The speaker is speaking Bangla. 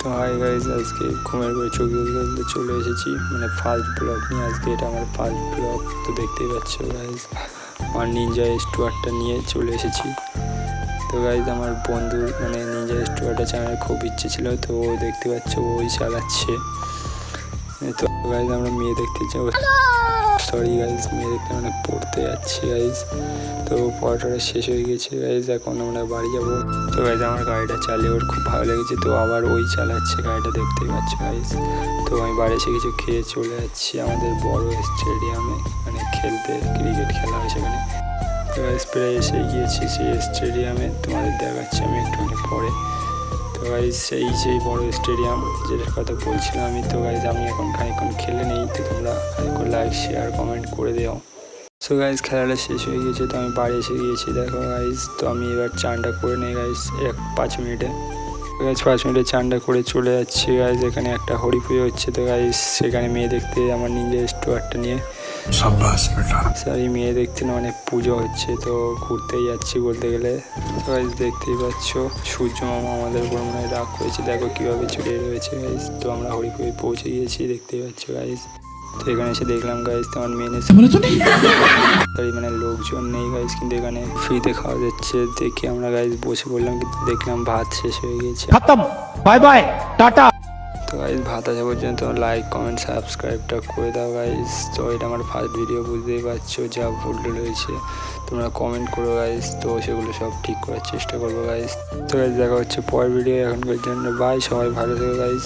তো হাই গাইজ, আজকে ঘুমের করে চোখ খুলতে চলে এসেছি, মানে ফার্স্ট ব্লগ নিয়ে। আজকে এটা আমার ফার্স্ট ব্লগ, তো দেখতেই পাচ্ছ গাইজ আমার নিনজা স্টুয়ার্টটা নিয়ে চলে এসেছি। তো গাইজ আমার বন্ধুর মানে নিনজা স্টুয়ার্টটা চালানোর খুব ইচ্ছে ছিল, তো ও দেখতে পাচ্ছ ওই চালাচ্ছে। তো গাইজ আমরা মেয়ে দেখতে যাবো, সরি গাইজ, মেয়ে দেখতে মানে পড়তে যাচ্ছি গাইজ। তো পড়াটা শেষ হয়ে গেছে গাইজ, এখন আমরা বাড়ি যাবো। তো গাইজ আমার গাড়িটা চালিয়ে ওর খুব ভালো লেগেছে, তো আবার ওই চালাচ্ছে গাড়িটা, দেখতেই পাচ্ছ গাইজ। তো আমি বাড়ি এসে কিছু খেয়ে চলে যাচ্ছি আমাদের বড় স্টেডিয়ামে, মানে খেলতে, ক্রিকেট খেলা হয় সেখানে। তো গাইজ প্রায় এসে গিয়েছি সেই স্টেডিয়ামে, তোমাদের দেখাচ্ছি আমি একটুখানি পরে। তো গাইজ সেই বড় স্টেডিয়াম যেটার কথা বলছিলাম আমি। তো গাইজ আমি এখন খানিকক্ষণ খেলে নেই, তো তোমরা খানিকক্ষণ লাইক শেয়ার কমেন্ট করে দিও। সো গাইজ খেলাটা শেষ হয়ে গিয়েছে, তো আমি বাড়ি এসে গিয়েছি। দেখো গাইজ, তো আমি এবার চানটা করে নিই গাইজ 5 মিনিটে। গাইজ 5 মিনিটে চানটা করে চলে যাচ্ছি গাইজ। এখানে একটা হরি পুজো হচ্ছে, তো গাইজ সেখানে মেয়ে দেখতে আমার নিনজা স্টুয়ার্টটা নিয়ে। সরি, মেয়ে দেখতে না, মানে পুজো হচ্ছে, তো ঘুরতেই যাচ্ছি বলতে গেলে। তো গাইজ দেখতেই পাচ্ছ সূর্য মামা আমাদের উপর মনে হয় রাগ করেছে, দেখো কীভাবে চড়ে রয়েছে গাইজ। তো আমরা হরি পুজোয় পৌঁছে গিয়েছি, দেখতেই পাচ্ছ গাইজ। তো এখানে এসে দেখলাম গাইজ তোমার মেন মানে লোকজন নেই গাইজ, কিন্তু এখানে ফ্রিতে খাওয়া যাচ্ছে দেখে আমরা গাইজ বসে পড়লাম, কিন্তু দেখলাম ভাত শেষ হয়ে গেছে। Bye bye tata. তো গাইজ ভাত আসা পর্যন্ত লাইক কমেন্ট সাবস্ক্রাইবটা করে দাও গাইজ। তো এটা আমার ফার্স্ট ভিডিও, বুঝতেই পারছো যা ভুল হয়েছে, তোমরা কমেন্ট করো গাইজ, তো সেগুলো সব ঠিক করার চেষ্টা করবো গাইজ। তো গাইজ দেখা হচ্ছে পরের ভিডিও, এখনকার জন্য বাই, সবাই ভালো থেকো গাইজ।